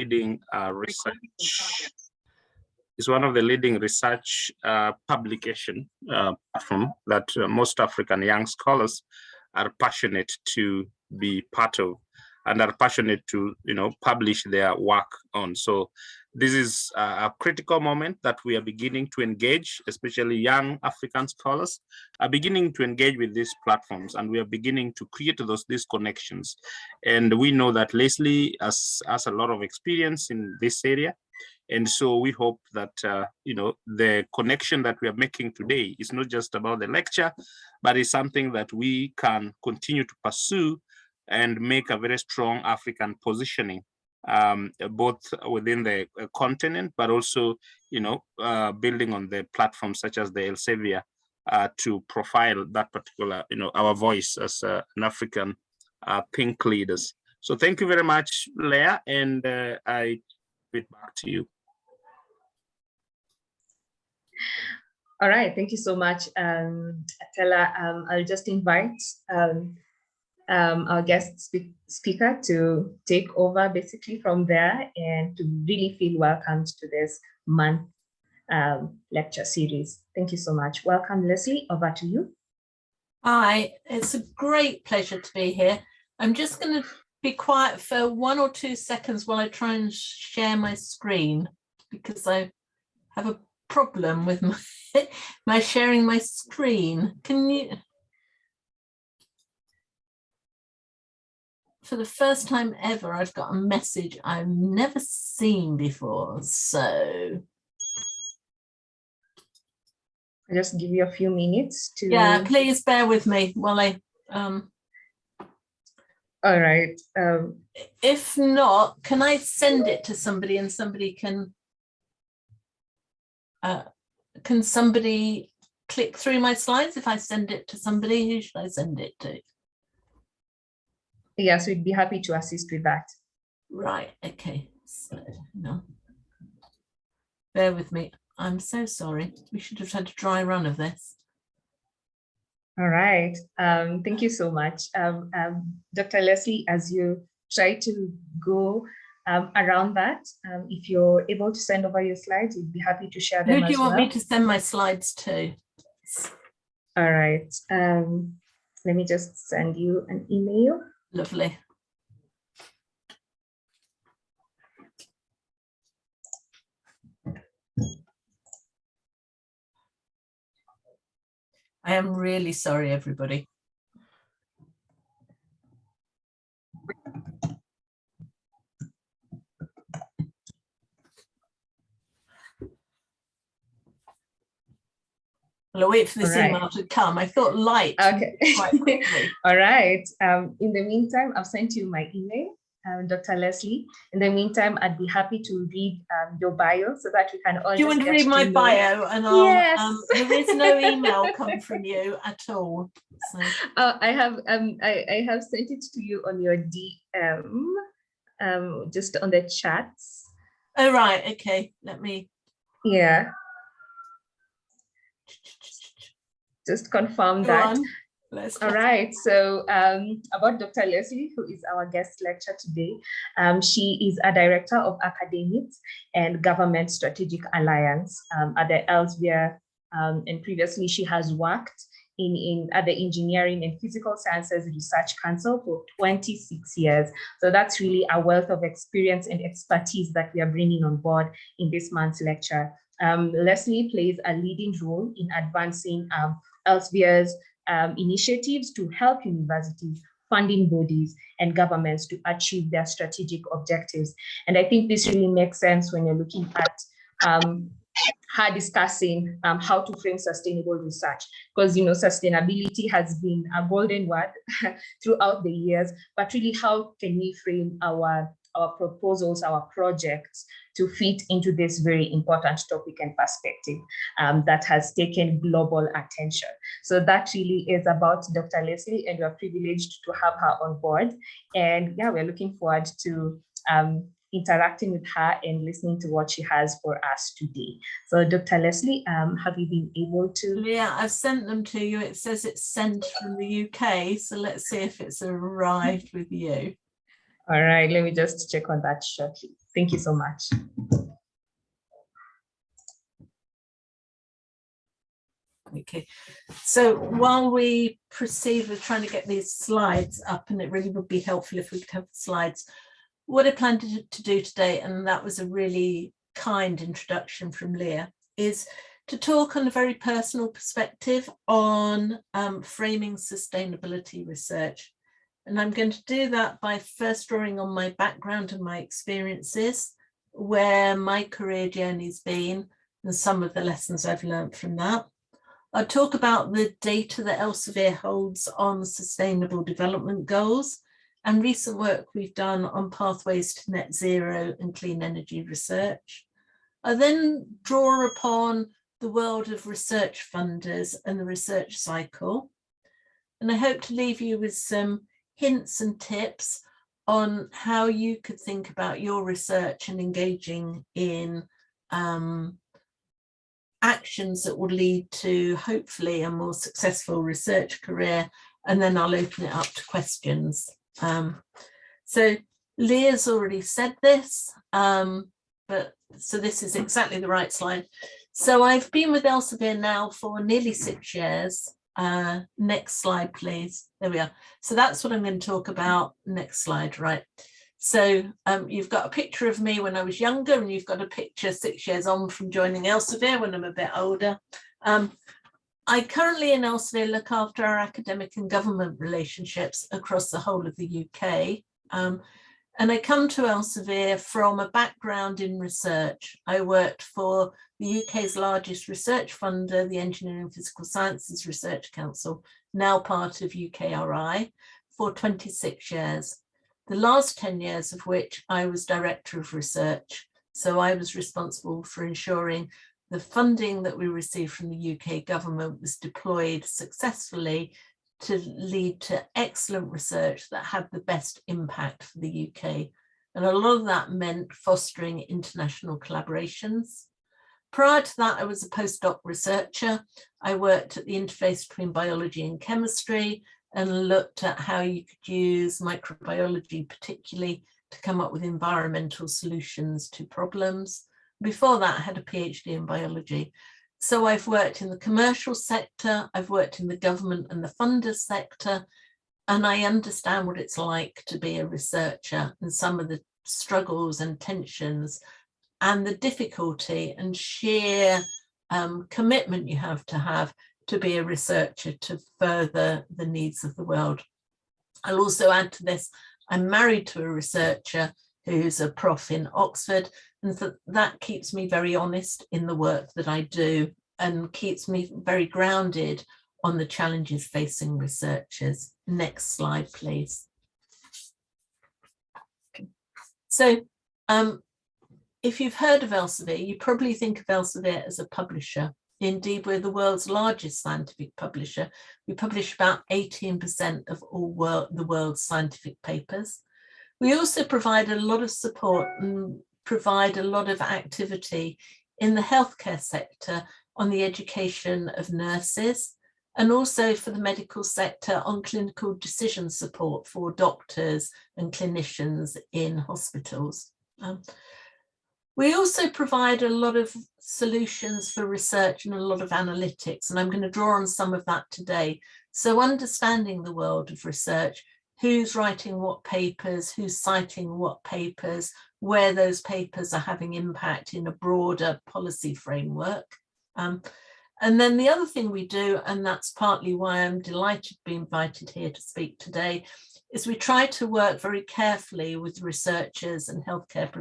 leading research. It's one of the leading research publication platform that most African young scholars are passionate to be part of and are passionate to, publish their work on. So this is a critical moment that we are beginning to engage, especially young African scholars are beginning to engage with these platforms, and we are beginning to create these connections. And we know that Lesley has a lot of experience in this area. And so we hope that, the connection that we are making today is not just about the lecture, but it's something that we can continue to pursue and make a very strong African positioning, both within the continent, but also, building on the platforms such as the Elsevier to profile that particular, our voice as an African pink leaders. So thank you very much, Leah, and I give it back to you. All right, thank you so much, Atela. I'll just invite our guest speaker to take over basically from there and to really feel welcomed to this month lecture series. Thank you so much. Welcome, Lesley, over to you. Hi, it's a great pleasure to be here. I'm just going to be quiet for 1 or 2 seconds while I try and share my screen, because I have a problem with my sharing my screen. Can you? For the first time ever, I've got a message I've never seen before. So I'll just give you a few minutes to. Yeah, please bear with me while I. All right. If not, can I send it to somebody and somebody can somebody click through my slides? If I send it to somebody, who should I send it to? Yes, we'd be happy to assist with that. Right, okay. So, no. Bear with me. I'm so sorry. We should have had a dry run of this. All right. Thank you so much. Dr. Lesley, as you try to go around that, if you're able to send over your slides, we'd be happy to share them. Who do you want me to send my slides to? All right. Let me just send you an email. Lovely. I am really sorry, everybody. Well, I'll wait for this email to come. I thought light quite quickly. All right. In the meantime, I've sent you my email, Dr. Lesley. In the meantime, I'd be happy to read your bio so that we can all. Do you want to read my bio? And I'll, yes. There is no email come from you at all. So. I have sent it to you on your DM, just on the chats. Oh right. Okay. Let me. Yeah. Just confirm that. All right. So about Dr. Lesley, who is our guest lecturer today, she is a director of academics and government strategic alliance at the Elsevier, and previously she has worked at the Engineering and Physical Sciences Research Council for 26 years. So that's really a wealth of experience and expertise that we are bringing on board in this month's lecture. Lesley plays a leading role in advancing Elsevier's initiatives to help universities, funding bodies, and governments to achieve their strategic objectives. And I think this really makes sense when you're looking at her discussing how to frame sustainable research, because sustainability has been a golden word throughout the years, but really how can we frame our proposals, our projects to fit into this very important topic and perspective that has taken global attention. So that really is about Dr. Lesley, and we're privileged to have her on board. And yeah, we're looking forward to interacting with her and listening to what she has for us today. So Dr. Lesley, have you been able to? Yeah, I've sent them to you. It says it's sent from the UK. So let's see if it's arrived with you. All right, let me just check on that shortly. Thank you so much. Okay, so while we proceed with trying to get these slides up, and it really would be helpful if we could have the slides, what I planned to do today, and that was a really kind introduction from Leah, is to talk on a very personal perspective on framing sustainability research. And I'm going to do that by first drawing on my background and my experiences, where my career journey's been, and some of the lessons I've learned from that. I'll talk about the data that Elsevier holds on sustainable development goals and recent work we've done on pathways to net zero and clean energy research. I then draw upon the world of research funders and the research cycle. And I hope to leave you with some hints and tips on how you could think about your research and engaging in actions that will lead to hopefully a more successful research career, and then I'll open it up to questions. So Leah's already said this, so this is exactly the right slide. So I've been with Elsevier now for nearly 6 years. Next slide, please. There we are. So that's what I'm going to talk about. Next slide, right. So you've got a picture of me when I was younger, and you've got a picture 6 years on from joining Elsevier when I'm a bit older. I currently in Elsevier look after our academic and government relationships across the whole of the UK. And I come to Elsevier from a background in research. I worked for the UK's largest research funder, the Engineering and Physical Sciences Research Council, now part of UKRI, for 26 years. The last 10 years of which I was Director of Research. So I was responsible for ensuring the funding that we received from the UK government was deployed successfully to lead to excellent research that had the best impact for the UK. And a lot of that meant fostering international collaborations. Prior to that, I was a postdoc researcher. I worked at the interface between biology and chemistry and looked at how you could use microbiology particularly to come up with environmental solutions to problems. Before that, I had a PhD in biology. So I've worked in the commercial sector, I've worked in the government and the funder sector, and I understand what it's like to be a researcher and some of the struggles and tensions and the difficulty and sheer commitment you have to be a researcher to further the needs of the world. I'll also add to this, I'm married to a researcher who's a prof in Oxford, and that keeps me very honest in the work that I do and keeps me very grounded on the challenges facing researchers. Next slide, please. So if you've heard of Elsevier, you probably think of Elsevier as a publisher. Indeed, we're the world's largest scientific publisher. We publish about 18% of all the world's scientific papers. We also provide a lot of support and provide a lot of activity in the healthcare sector on the education of nurses, and also for the medical sector on clinical decision support for doctors and clinicians in hospitals. We also provide a lot of solutions for research and a lot of analytics, and I'm going to draw on some of that today. So understanding the world of research, who's writing what papers, who's citing what papers, where those papers are having impact in a broader policy framework. And then the other thing we do, and that's partly why I'm delighted to be invited here to speak today, is we try to work very carefully with researchers and healthcare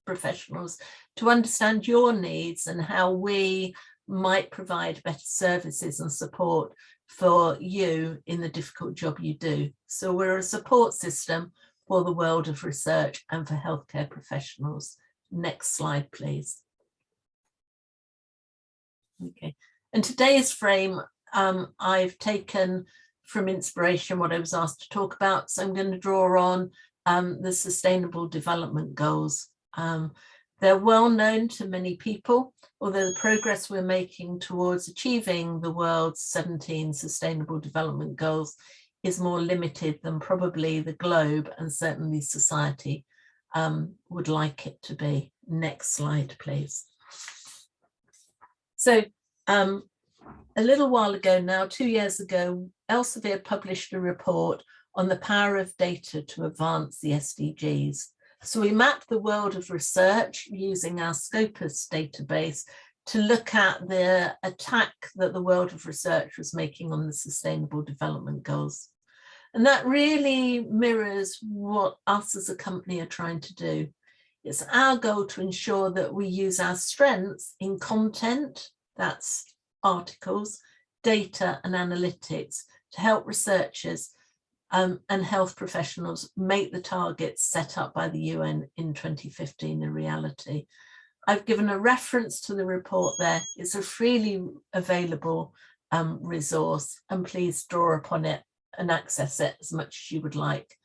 professionals to understand your needs and how we might provide better services and support for you in the difficult job you do. So we're a support system for the world of research and for healthcare professionals. Next slide, please. Okay, and today's frame, I've taken from inspiration what I was asked to talk about. So I'm going to draw on the Sustainable Development Goals. They're well known to many people, although the progress we're making towards achieving the world's 17 Sustainable Development Goals is more limited than probably the globe and certainly society. would like it to be. Next slide, please. So a little while ago now, 2 years ago, Elsevier published a report on the power of data to advance the SDGs. So we mapped the world of research using our Scopus database to look at the attack that the world of research was making on the Sustainable Development Goals. And that really mirrors what us as a company are trying to do. It's our goal to ensure that we use our strengths in content, that's articles, data and analytics, to help researchers and health professionals make the targets set up by the UN in 2015 a reality. I've given a reference to the report there. It's a freely available resource, and please draw upon it and access it as much as you would like.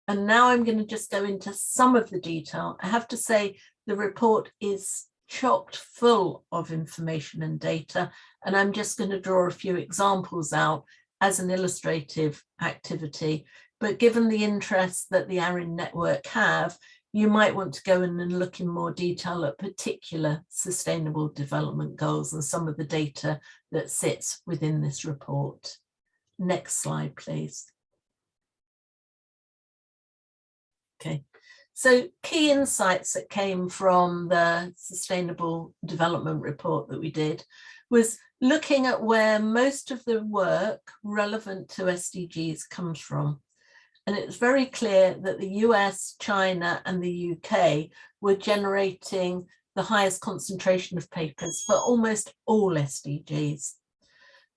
And now I'm going to just go into some of the detail. I have to say the report is chock full of information and data, and I'm just going to draw a few examples out as an illustrative activity. But given the interest that the ARIN network have, you might want to go in and look in more detail at particular Sustainable Development Goals and some of the data that sits within this report. Next slide, please. Okay, so key insights that came from the Sustainable Development Report that we did was looking at where most of the work relevant to SDGs comes from. And it's very clear that the US, China, and the UK were generating the highest concentration of papers for almost all SDGs.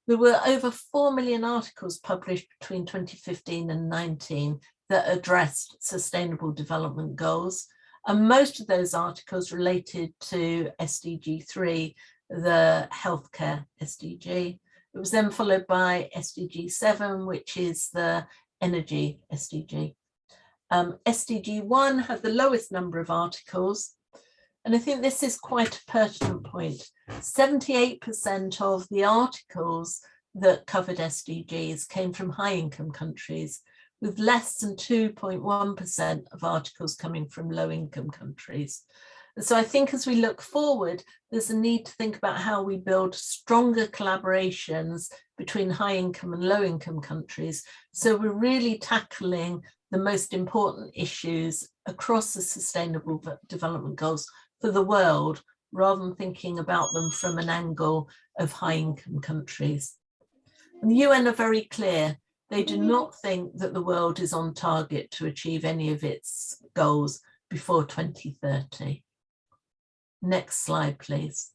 There were over 4 million articles published between 2015 and 19 that addressed Sustainable Development Goals. And most of those articles related to SDG 3, the healthcare SDG. It was then followed by SDG 7, which is the energy SDG. SDG 1 had the lowest number of articles. And I think this is quite a pertinent point. 78% of the articles that covered SDGs came from high-income countries, with less than 2.1% of articles coming from low-income countries. And so I think as we look forward, there's a need to think about how we build stronger collaborations between high-income and low-income countries. So we're really tackling the most important issues across the Sustainable Development Goals for the world, rather than thinking about them from an angle of high-income countries. And the UN are very clear. They do not think that the world is on target to achieve any of its goals before 2030. Next slide, please.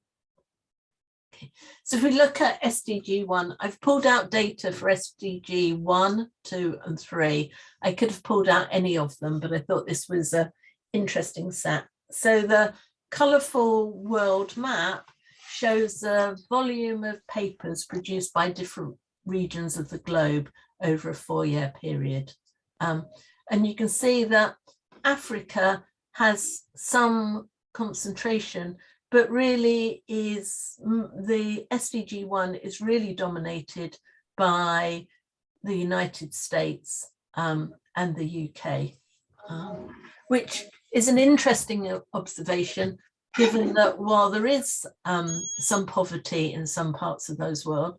Okay. So if we look at SDG 1, I've pulled out data for SDG 1, 2, and 3. I could have pulled out any of them, but I thought this was an interesting set. So the colourful world map shows the volume of papers produced by different regions of the globe over a 4-year period. And you can see that Africa has some concentration, but really is the SDG 1 is really dominated by the United States and the UK, which is an interesting observation, given that while there is some poverty in some parts of those world,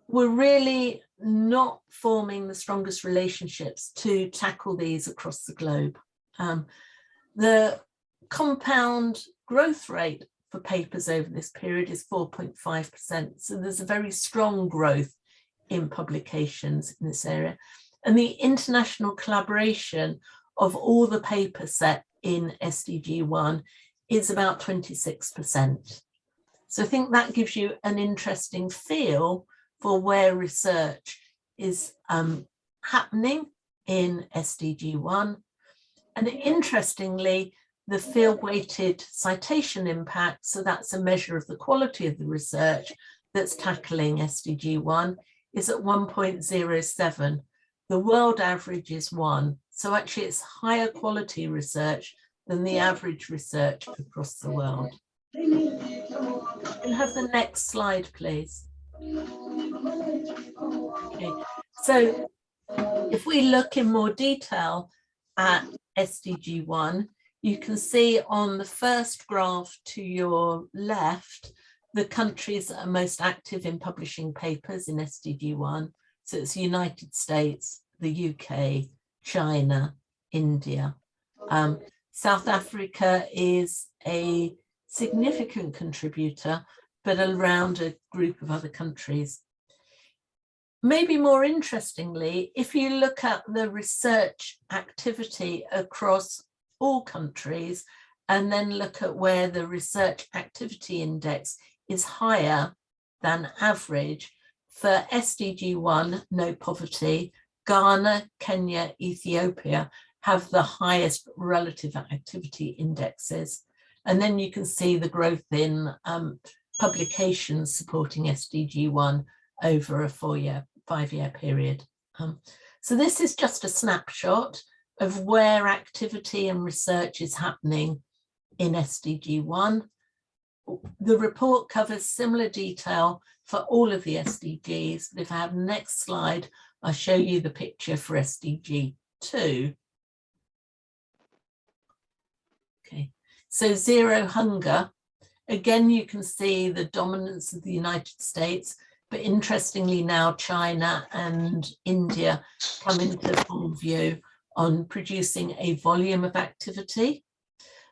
we're really not forming the strongest relationships to tackle these across the globe. The compound growth rate for papers over this period is 4.5%. So there's a very strong growth in publications in this area. And the international collaboration of all the paper set in SDG 1 is about 26%. So I think that gives you an interesting feel for where research is happening in SDG 1. And interestingly, the field-weighted citation impact, so that's a measure of the quality of the research that's tackling SDG 1, is at 1.07. The world average is 1. So actually it's higher quality research than the average research across the world. We'll have the next slide, please. Okay. So if we look in more detail at SDG 1, you can see on the first graph to your left, the countries that are most active in publishing papers in SDG 1. So it's the United States, the UK, China, India. South Africa is a significant contributor, but around a group of other countries. Maybe more interestingly, if you look at the research activity across all countries and then look at where the research activity index is higher than average, for SDG 1, no poverty, Ghana, Kenya, Ethiopia have the highest relative activity indexes. And then you can see the growth in publications supporting SDG 1 over a 5-year period. So this is just a snapshot of where activity and research is happening in SDG 1. The report covers similar detail for all of the SDGs, but if I have the next slide, I'll show you the picture for SDG 2. Okay, so zero hunger. Again, you can see the dominance of the United States, but interestingly now China and India come into full view on producing a volume of activity.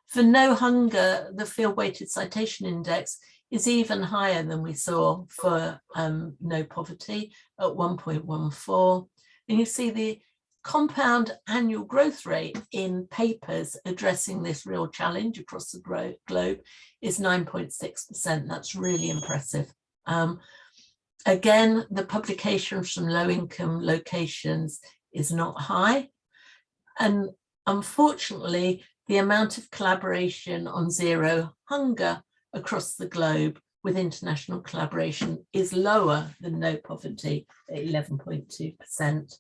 For no hunger, the field-weighted citation index is even higher than we saw for no poverty at 1.14. And you see the compound annual growth rate in papers addressing this real challenge across the globe is 9.6%. That's really impressive. Again, the publications from low-income locations is not high. And unfortunately, the amount of collaboration on zero hunger across the globe with international collaboration is lower than no poverty at 11.2%.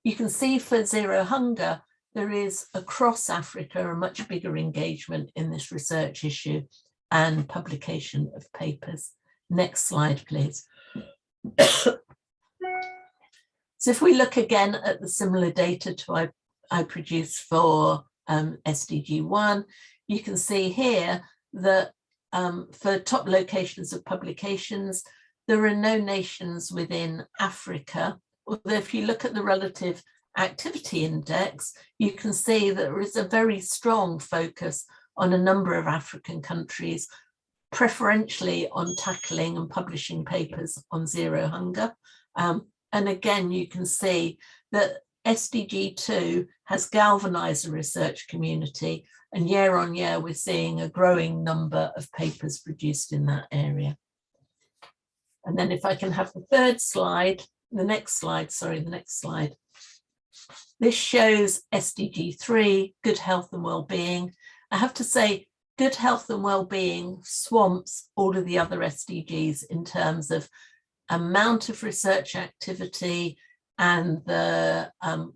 You can see for zero hunger, there is across Africa a much bigger engagement in this research issue and publication of papers. Next slide, please. So if we look again at the similar data to I produced for SDG 1, you can see here that for top locations of publications, there are no nations within Africa. Although if you look at the relative activity index, you can see that there is a very strong focus on a number of African countries, preferentially on tackling and publishing papers on zero hunger. And again, you can see that SDG 2 has galvanized the research community, and year on year, we're seeing a growing number of papers produced in that area. And then if I can have the third slide, the next slide. This shows SDG 3, good health and well-being. I have to say, good health and well-being swamps all of the other SDGs in terms of amount of research activity and the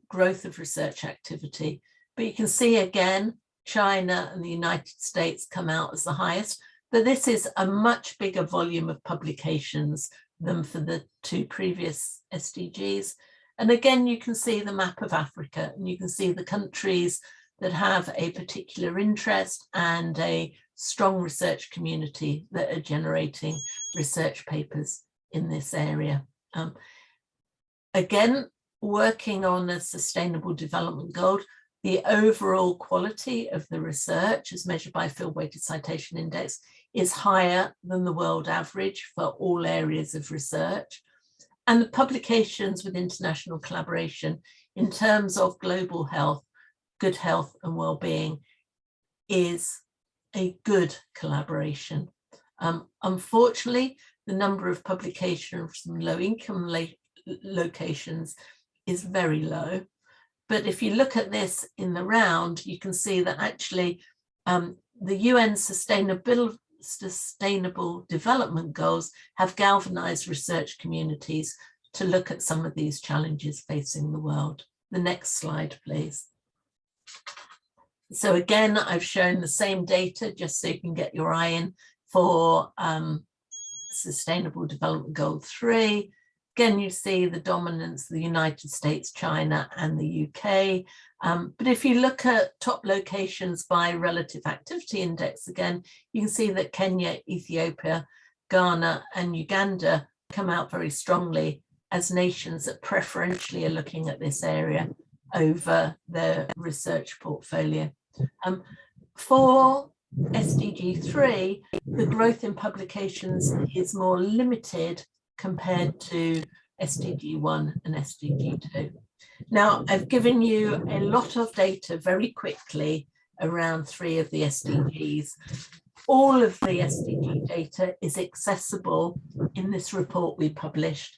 growth of research activity. But you can see again, China and the United States come out as the highest, but this is a much bigger volume of publications than for the two previous SDGs. And again, you can see the map of Africa, and you can see the countries that have a particular interest and a strong research community that are generating research papers in this area. Again, working on a sustainable development goal, the overall quality of the research as measured by field-weighted citation index is higher than the world average for all areas of research. And the publications with international collaboration in terms of global health, good health and well-being is a good collaboration. Unfortunately, the number of publications from low-income locations is very low. But if you look at this in the round, you can see that actually the UN Sustainable Development Goals have galvanized research communities to look at some of these challenges facing the world. The next slide, please. So again, I've shown the same data just so you can get your eye in for Sustainable Development Goal 3. Again, you see the dominance of the United States, China, and the UK. But if you look at top locations by relative activity index, again, you can see that Kenya, Ethiopia, Ghana and Uganda come out very strongly as nations that preferentially are looking at this area over their research portfolio. For SDG 3, the growth in publications is more limited compared to SDG 1 and SDG 2. Now, I've given you a lot of data very quickly around 3 of the SDGs. All of the SDG data is accessible in this report we published.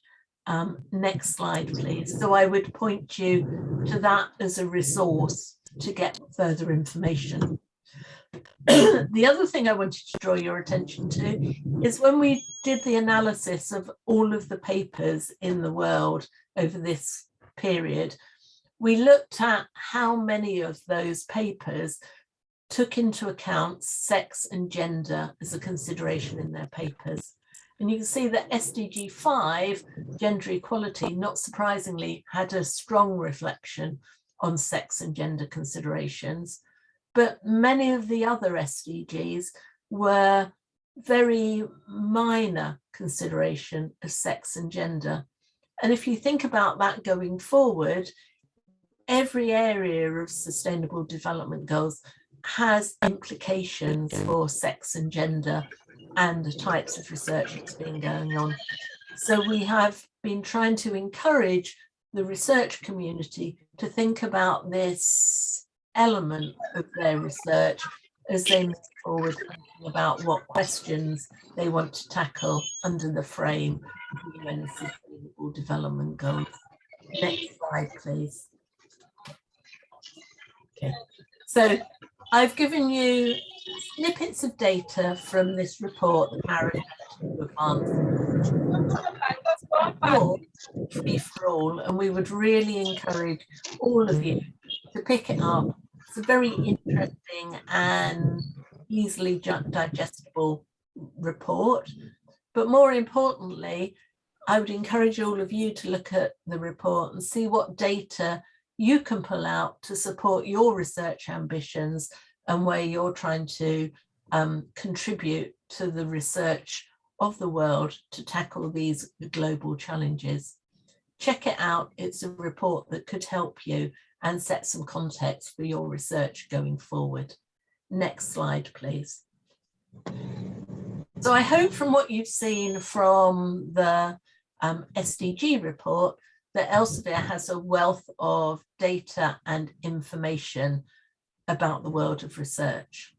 Next slide, please. So I would point you to that as a resource to get further information. The other thing I wanted to draw your attention to is when we did the analysis of all of the papers in the world over this period, we looked at how many of those papers took into account sex and gender as a consideration in their papers. And you can see that SDG 5, gender equality, not surprisingly, had a strong reflection on sex and gender considerations. But many of the other SDGs were very minor consideration of sex and gender. And if you think about that going forward, every area of sustainable development goals has implications for sex and gender and the types of research that's been going on. So we have been trying to encourage the research community to think about this element of their research as they move forward, thinking about what questions they want to tackle under the frame of UN Sustainable Development Goals. Next slide, please. Okay, so I've given you snippets of data from this report that ARIN free for all, and we would really encourage all of you to pick it up. It's a very interesting and easily digestible report, but more importantly, I would encourage all of you to look at the report and see what data you can pull out to support your research ambitions and where you're trying to contribute to the research of the world to tackle these global challenges. Check it out. It's a report that could help you and set some context for your research going forward. Next slide, please. So I hope from what you've seen from the SDG report that Elsevier has a wealth of data and information about the world of research.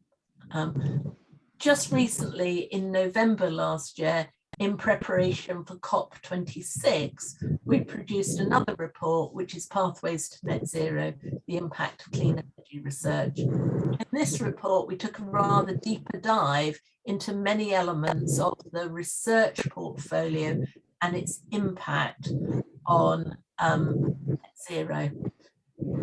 Just recently, in November last year, in preparation for COP26, we produced another report, which is Pathways to Net Zero, the Impact of Clean Energy Research. In this report, we took a rather deeper dive into many elements of the research portfolio and its impact on net zero.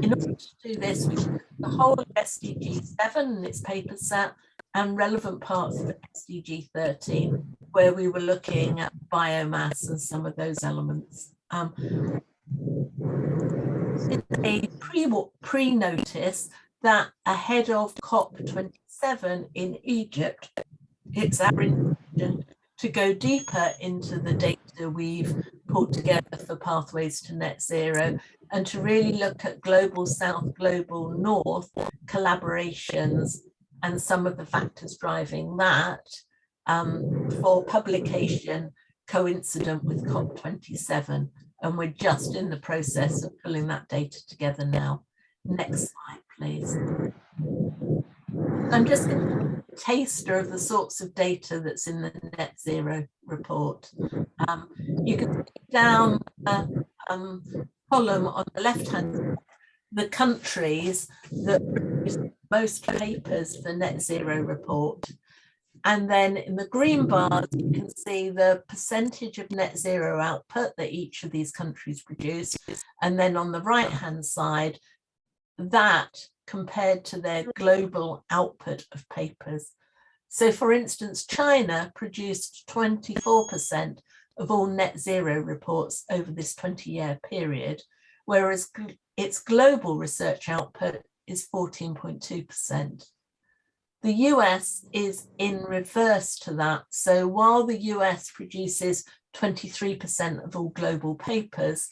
In order to do this, we took the whole of SDG 7 and its paper set and relevant parts of SDG 13, where we were looking at biomass and some of those elements. It's a pre-notice that ahead of COP27 in Egypt, it's our intention to go deeper into the data we've pulled together for Pathways to Net Zero and to really look at global south, global north collaborations and some of the factors driving that for publication coincident with COP27. And we're just in the process of pulling that data together now. Next slide, please. I'm just going to give a taster of the sorts of data that's in the Net Zero report. You can see down the column on the left-hand side, the countries that produce most papers for Net Zero report. And then in the green bars, you can see the percentage of net zero output that each of these countries produce. And then on the right-hand side, that compared to their global output of papers. So for instance, China produced 24% of all net zero reports over this 20-year period, whereas its global research output is 14.2%. The US is in reverse to that. So while the US produces 23% of all global papers,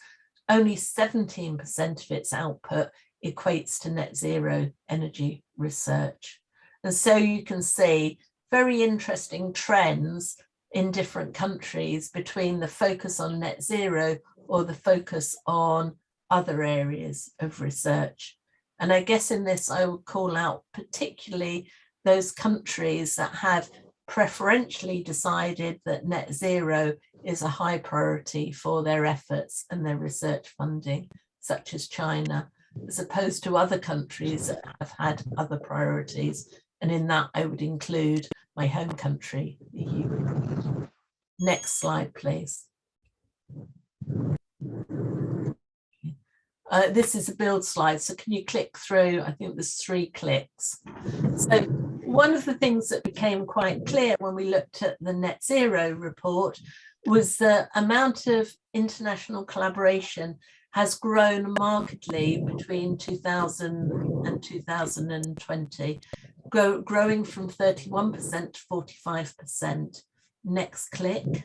only 17% of its output equates to net zero energy research. And so you can see very interesting trends in different countries between the focus on net zero or the focus on other areas of research. And I guess in this, I would call out particularly those countries that have preferentially decided that net zero is a high priority for their efforts and their research funding, such as China, as opposed to other countries that have had other priorities. And in that, I would include my home country, the UK. Next slide, please. This is a build slide, so can you click through? I think there's 3 clicks. So one of the things that became quite clear when we looked at the net zero report was the amount of international collaboration has grown markedly between 2000 and 2020, growing from 31% to 45%. Next click.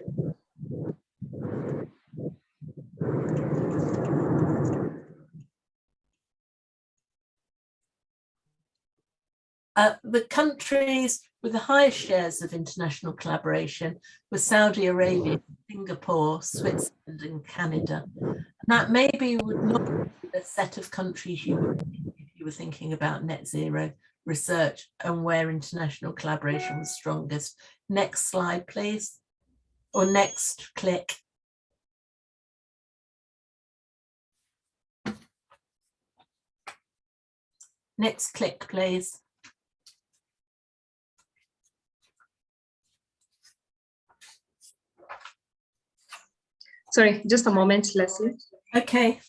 The countries with the highest shares of international collaboration were Saudi Arabia, Singapore, Switzerland, and Canada. And that maybe would not be the set of countries you would think if you were thinking about net zero research and where international collaboration was strongest. Next slide, please, or next click. Next click, please. Sorry, just a moment, Lesley. Okay.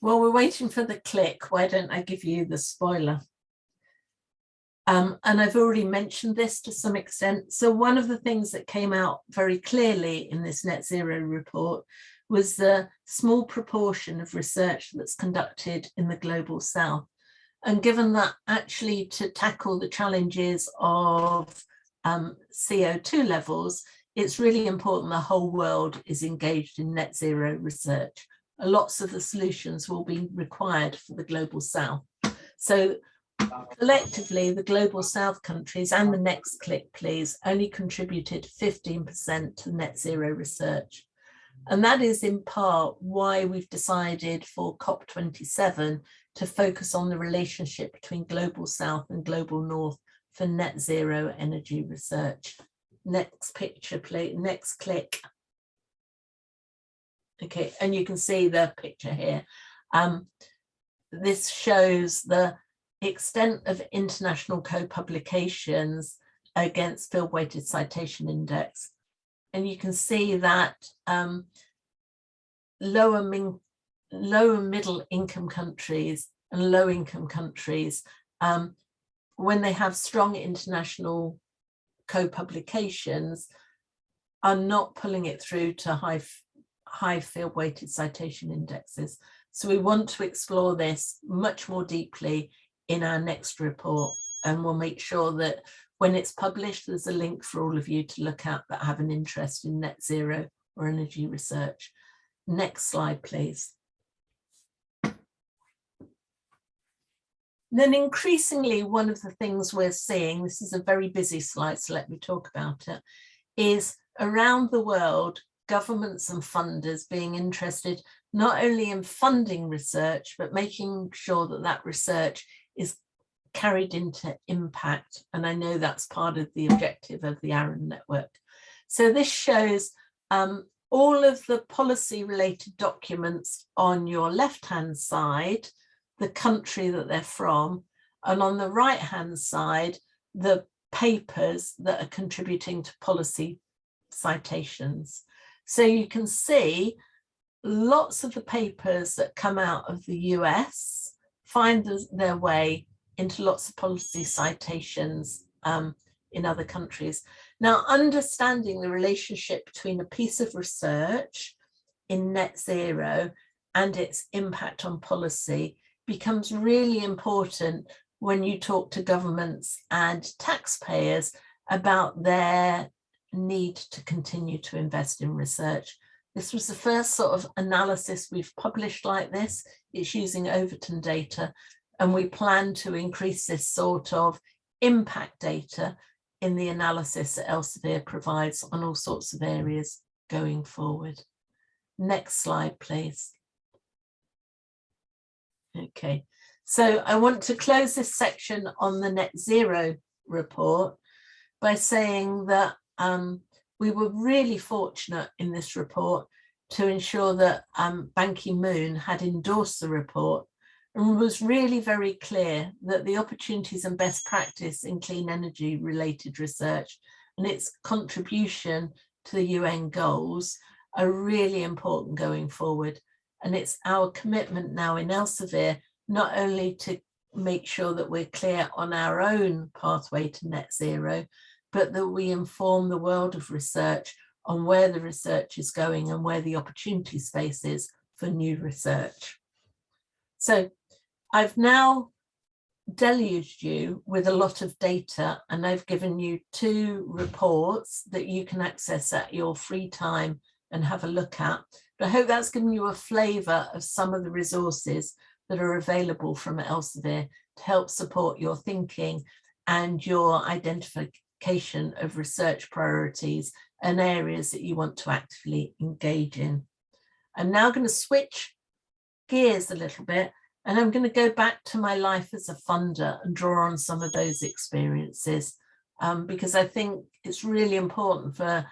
While we're waiting for the click, why don't I give you the spoiler? And I've already mentioned this to some extent. So one of the things that came out very clearly in this net zero report was the small proportion of research that's conducted in the global south. And given that actually to tackle the challenges of CO2 levels, it's really important the whole world is engaged in net zero research. Lots of the solutions will be required for the global south. So collectively, the global south countries, and the next click, please, only contributed 15% to net zero research. And that is in part why we've decided for COP27 to focus on the relationship between global south and global north for net zero energy research. Next picture, please. Next click. Okay, and you can see the picture here. This shows the extent of international co-publications against field-weighted citation index. And you can see that lower middle income countries and low income countries, when they have strong international co-publications, are not pulling it through to high field weighted citation indexes. So we want to explore this much more deeply in our next report, and we'll make sure that when it's published, there's a link for all of you to look at that have an interest in net zero or energy research. Next slide, please. Then increasingly, one of the things we're seeing, this is a very busy slide, so let me talk about it, is around the world, governments and funders being interested not only in funding research, but making sure that that research is carried into impact. And I know that's part of the objective of the ARIN network. So this shows all of the policy related documents on your left-hand side, the country that they're from, and on the right-hand side, the papers that are contributing to policy citations. So you can see lots of the papers that come out of the US find their way into lots of policy citations in other countries. Now, understanding the relationship between a piece of research in net zero and its impact on policy becomes really important when you talk to governments and taxpayers about their need to continue to invest in research. This was the first sort of analysis we've published like this. It's using Overton data, and we plan to increase this sort of impact data in the analysis that Elsevier provides on all sorts of areas going forward. Next slide, please. Okay, so I want to close this section on the net zero report by saying that we were really fortunate in this report to ensure that Ban Ki-moon had endorsed the report and was really very clear that the opportunities and best practice in clean energy related research and its contribution to the UN goals are really important going forward. And it's our commitment now in Elsevier not only to make sure that we're clear on our own pathway to net zero, but that we inform the world of research on where the research is going and where the opportunity space is for new research. So I've now deluged you with a lot of data, and I've given you 2 reports that you can access at your free time and have a look at. But I hope that's given you a flavour of some of the resources that are available from Elsevier to help support your thinking and your identification of research priorities and areas that you want to actively engage in. I'm now going to switch gears a little bit, and I'm going to go back to my life as a funder and draw on some of those experiences, because I think it's really important for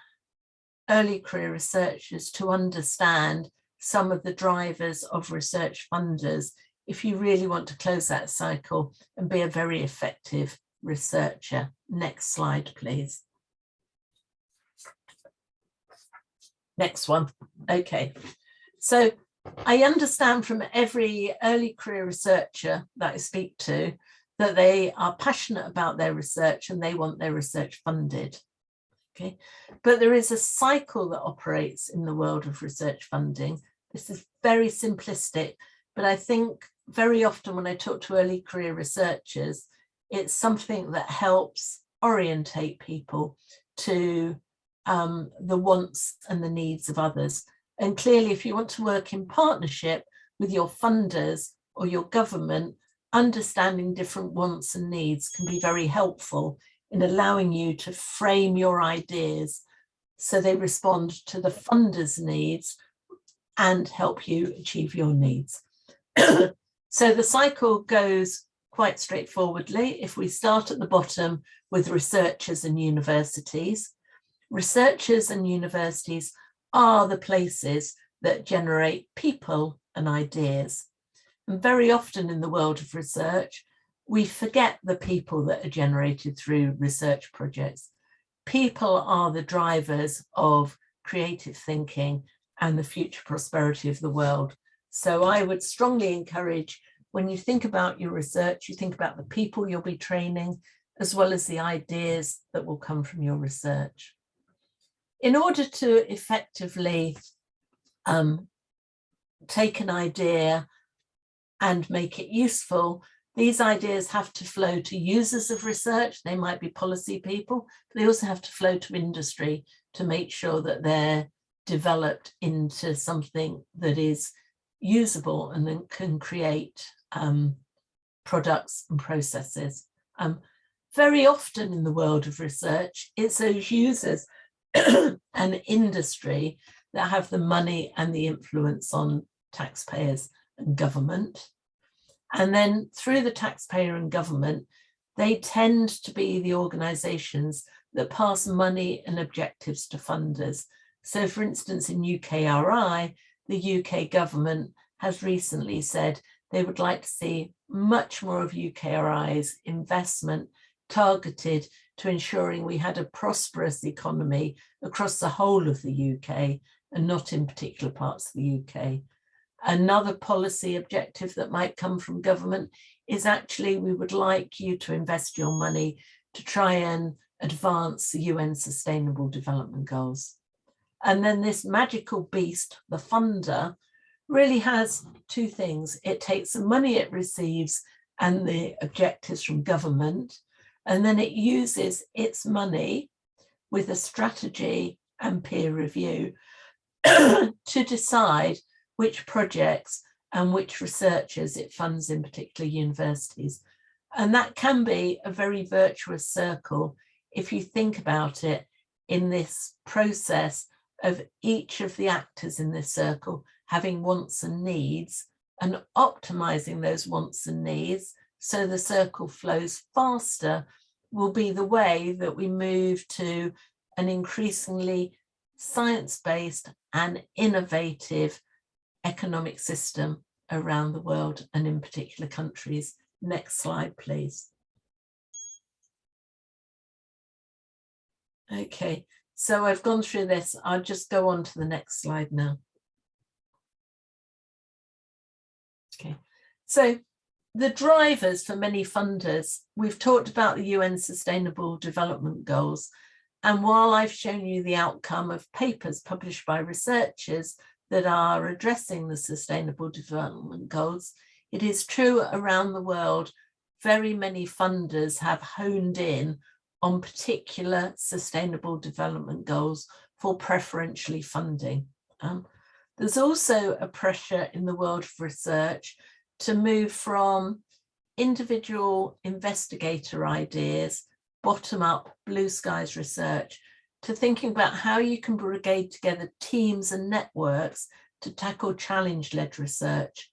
early career researchers to understand some of the drivers of research funders if you really want to close that cycle and be a very effective researcher. Next slide, please. Next one. Okay. So I understand from every early career researcher that I speak to that they are passionate about their research and they want their research funded. Okay, but there is a cycle that operates in the world of research funding. This is very simplistic, but I think very often when I talk to early career researchers, it's something that helps orientate people to the wants and the needs of others. And clearly, if you want to work in partnership with your funders or your government, understanding different wants and needs can be very helpful in allowing you to frame your ideas so they respond to the funder's needs and help you achieve your needs. So the cycle goes quite straightforwardly. If we start at the bottom with researchers and universities are the places that generate people and ideas. And very often in the world of research, we forget the people that are generated through research projects. People are the drivers of creative thinking and the future prosperity of the world. So I would strongly encourage, when you think about your research, you think about the people you'll be training, as well as the ideas that will come from your research. In order to effectively take an idea and make it useful, these ideas have to flow to users of research. They might be policy people, but they also have to flow to industry to make sure that they're developed into something that is usable and then can create products and processes. Very often in the world of research, it's those users and industry that have the money and the influence on taxpayers and government. And then through the taxpayer and government, they tend to be the organisations that pass money and objectives to funders. So for instance, in UKRI, the UK government has recently said they would like to see much more of UKRI's investment targeted to ensuring we had a prosperous economy across the whole of the UK and not in particular parts of the UK. Another policy objective that might come from government is actually we would like you to invest your money to try and advance the UN Sustainable Development Goals. And then this magical beast, the funder, really has two things. It takes the money it receives and the objectives from government, and then it uses its money with a strategy and peer review to decide which projects and which researchers it funds in particular universities. And that can be a very virtuous circle if you think about it in this process of each of the actors in this circle having wants and needs and optimizing those wants and needs so the circle flows faster will be the way that we move to an increasingly science-based and innovative economic system around the world and in particular countries. Next slide, please. Okay, so I've gone through this. I'll just go on to the next slide now. Okay, so the drivers for many funders, we've talked about the UN Sustainable Development Goals. And while I've shown you the outcome of papers published by researchers that are addressing the Sustainable Development Goals, it is true around the world, very many funders have honed in on particular Sustainable Development Goals for preferentially funding. There's also a pressure in the world of research to move from individual investigator ideas, bottom-up blue skies research, to thinking about how you can brigade together teams and networks to tackle challenge-led research,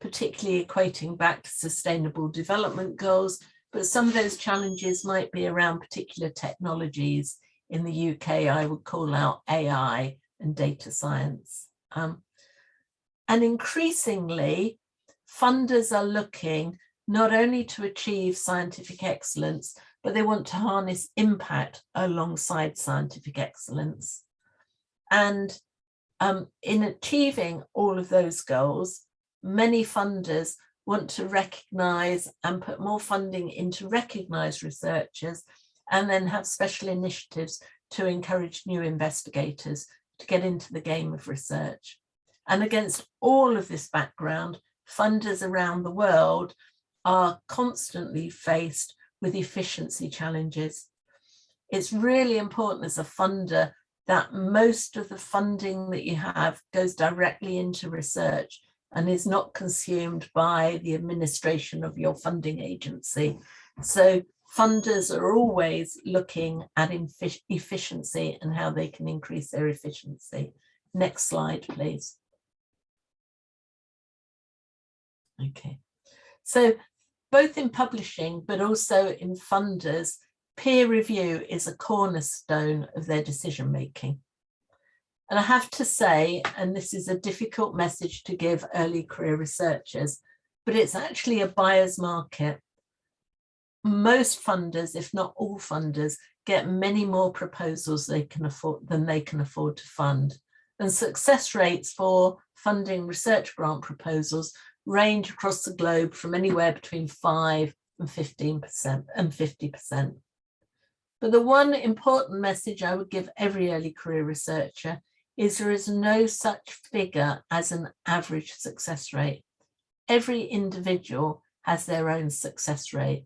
particularly equating back to Sustainable Development Goals, but some of those challenges might be around particular technologies. In the UK, I would call out AI and data science. And increasingly, funders are looking not only to achieve scientific excellence, but they want to harness impact alongside scientific excellence. And in achieving all of those goals, many funders want to recognise and put more funding into recognised researchers and then have special initiatives to encourage new investigators to get into the game of research. And against all of this background, funders around the world are constantly faced with efficiency challenges. It's really important as a funder that most of the funding that you have goes directly into research and is not consumed by the administration of your funding agency. So funders are always looking at efficiency and how they can increase their efficiency. Next slide, please. Okay, so both in publishing, but also in funders, peer review is a cornerstone of their decision making. And I have to say, and this is a difficult message to give early career researchers, but it's actually a buyer's market. Most funders, if not all funders, get many more proposals than they can afford to fund. And success rates for funding research grant proposals range across the globe from anywhere between 5 and 15% and 50%. But the one important message I would give every early career researcher is there is no such figure as an average success rate. Every individual has their own success rate.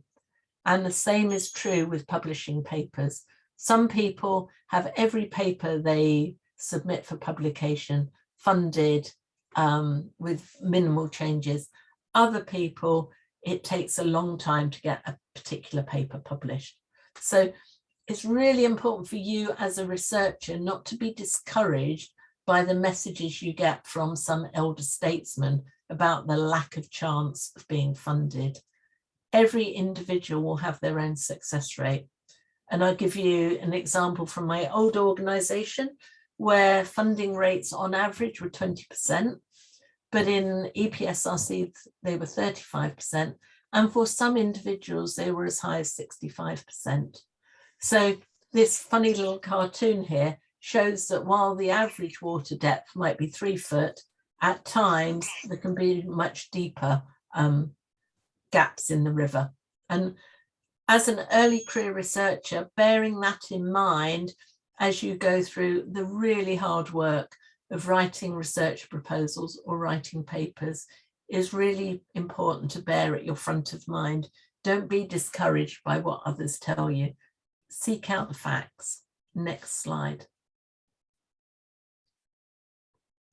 And the same is true with publishing papers. Some people have every paper they submit for publication funded with minimal changes. Other people, it takes a long time to get a particular paper published. So it's really important for you as a researcher not to be discouraged by the messages you get from some elder statesman about the lack of chance of being funded. Every individual will have their own success rate. And I'll give you an example from my old organization where funding rates on average were 20, but in EPSRC, they were 35%. And for some individuals, they were as high as 65%. So this funny little cartoon here shows that while the average water depth might be 3 foot, at times there can be much deeper gaps in the river. And as an early career researcher, bearing that in mind as you go through the really hard work of writing research proposals or writing papers is really important to bear at your front of mind. Don't be discouraged by what others tell you. Seek out the facts. Next slide.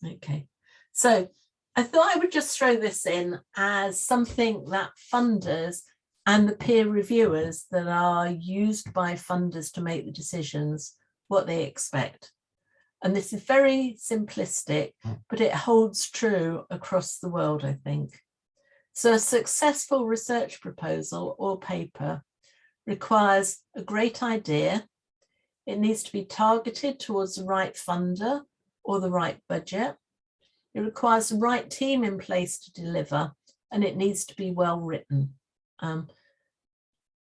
Okay, so I thought I would just throw this in as something that funders and the peer reviewers that are used by funders to make the decisions, what they expect. And this is very simplistic, but it holds true across the world, I think. So a successful research proposal or paper requires a great idea. It needs to be targeted towards the right funder or the right budget. It requires the right team in place to deliver, and it needs to be well written.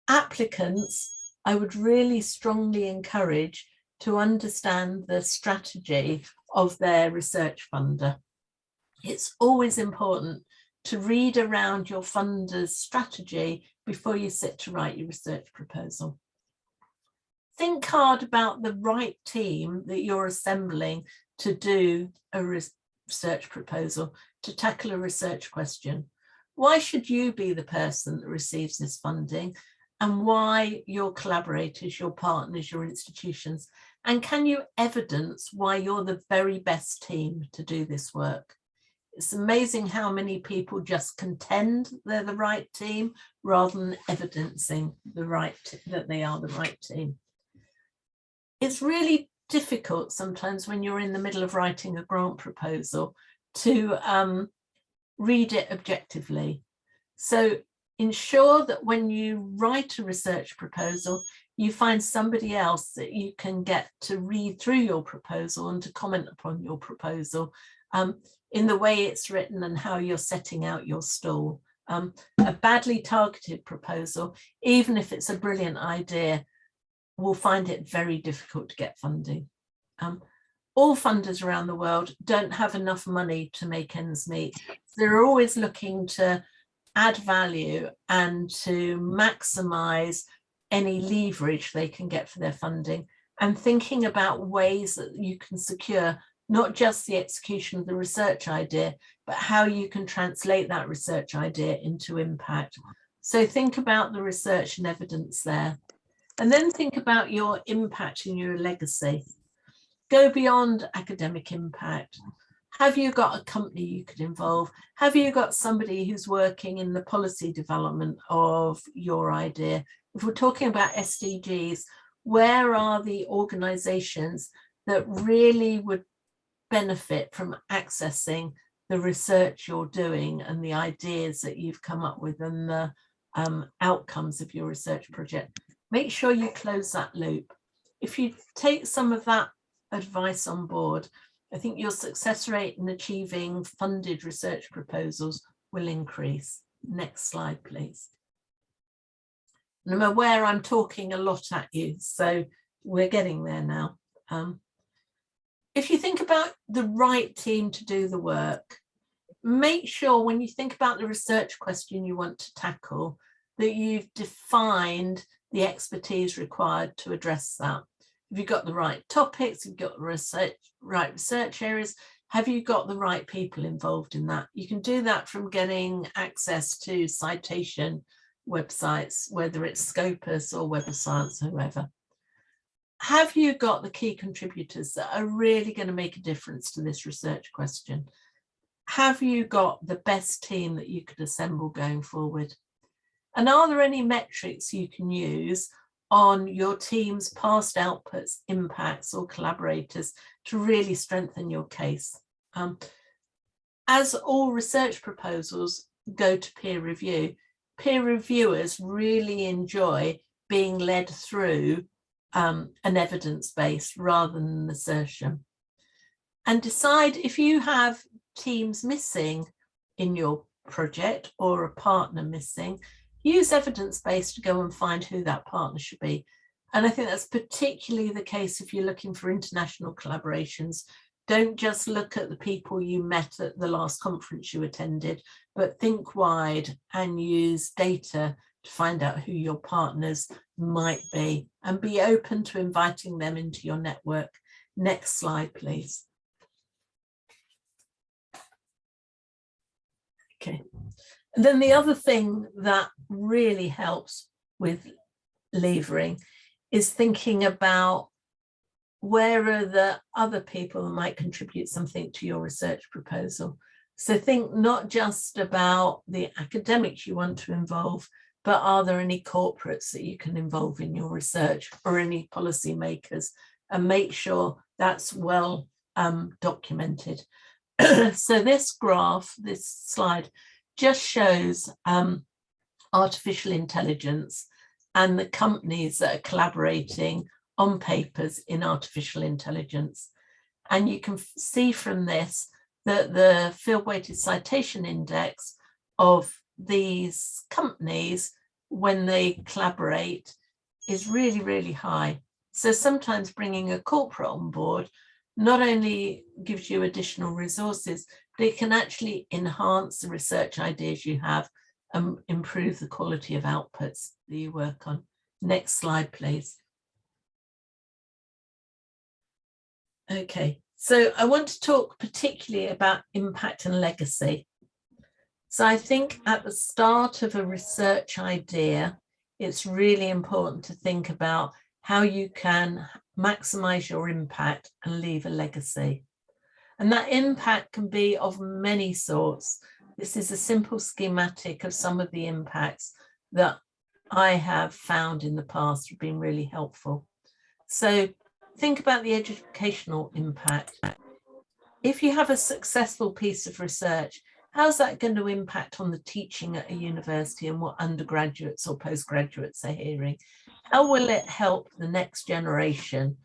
Applicants, I would really strongly encourage to understand the strategy of their research funder. It's always important to read around your funder's strategy before you sit to write your research proposal. Think hard about the right team that you're assembling to do a research proposal, to tackle a research question. Why should you be the person that receives this funding, and why your collaborators, your partners, your institutions? And can you evidence why you're the very best team to do this work? It's amazing how many people just contend they're the right team rather than evidencing that they are the right team. It's really difficult sometimes when you're in the middle of writing a grant proposal to read it objectively. So ensure that when you write a research proposal, you find somebody else that you can get to read through your proposal and to comment upon your proposal in the way it's written and how you're setting out your stall. A badly targeted proposal, even if it's a brilliant idea, will find it very difficult to get funding. All funders around the world don't have enough money to make ends meet. They're always looking to add value and to maximize any leverage they can get for their funding, and thinking about ways that you can secure not just the execution of the research idea, but how you can translate that research idea into impact. So think about the research and evidence there. And then think about your impact and your legacy. Go beyond academic impact. Have you got a company you could involve? Have you got somebody who's working in the policy development of your idea? If we're talking about SDGs, where are the organizations that really would benefit from accessing the research you're doing and the ideas that you've come up with and the outcomes of your research project? Make sure you close that loop. If you take some of that advice on board, I think your success rate in achieving funded research proposals will increase. Next slide, please. And I'm aware I'm talking a lot at you, so we're getting there now. If you think about the right team to do the work, make sure when you think about the research question you want to tackle, that you've defined the expertise required to address that. Have you got the right topics? Have you got the right research areas? Have you got the right people involved in that? You can do that from getting access to citation websites, whether it's Scopus or Web of Science or whoever. Have you got the key contributors that are really going to make a difference to this research question? Have you got the best team that you could assemble going forward? And are there any metrics you can use on your team's past outputs, impacts, or collaborators to really strengthen your case? As all research proposals go to peer review, peer reviewers really enjoy being led through an evidence base rather than an assertion. And decide if you have teams missing in your project or a partner missing, use evidence-based to go and find who that partner should be. And I think that's particularly the case if you're looking for international collaborations. Don't just look at the people you met at the last conference you attended, but think wide and use data to find out who your partners might be, and be open to inviting them into your network. Next slide, please. Okay. And then the other thing that really helps with levering is thinking about where are the other people that might contribute something to your research proposal. So think not just about the academics you want to involve, but are there any corporates that you can involve in your research, or any policymakers, and make sure that's well documented. So this graph, this slide, just shows artificial intelligence and the companies that are collaborating on papers in artificial intelligence. And you can see from this that the field-weighted citation index of these companies when they collaborate is really, really high. So sometimes bringing a corporate on board not only gives you additional resources, but it can actually enhance the research ideas you have and improve the quality of outputs that you work on. Next slide, please. Okay, so I want to talk particularly about impact and legacy. So I think at the start of a research idea, it's really important to think about how you can maximize your impact and leave a legacy. And that impact can be of many sorts. This is a simple schematic of some of the impacts that I have found in the past have been really helpful. So think about the educational impact. If you have a successful piece of research, how's that going to impact on the teaching at a university and what undergraduates or postgraduates are hearing? How will it help the next generation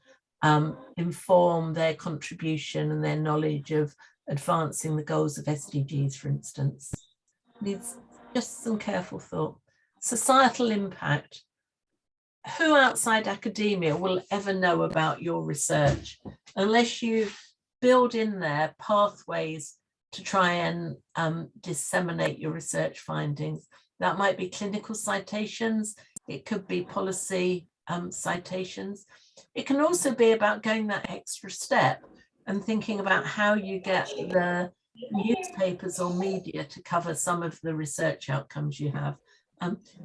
inform their contribution and their knowledge of advancing the goals of SDGs, for instance? Needs just some careful thought. Societal impact. Who outside academia will ever know about your research unless you build in there pathways to try and disseminate your research findings? That might be clinical citations, it could be policy citations. It can also be about going that extra step and thinking about how you get the newspapers or media to cover some of the research outcomes you have.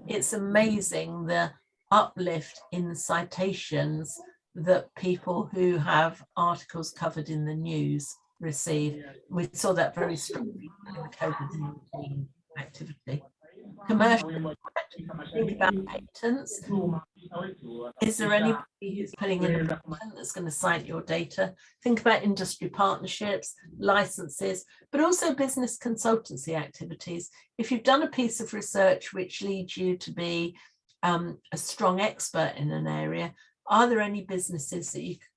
It's amazing the uplift in citations that people who have articles covered in the news receive. We saw that very strongly in the COVID-19 activity. Commercial impact, think about patents. Is there anybody who's putting in a patent that's going to cite your data? Think about industry partnerships, licenses, but also business consultancy activities. If you've done a piece of research which leads you to be a strong expert in an area, are there any businesses that you could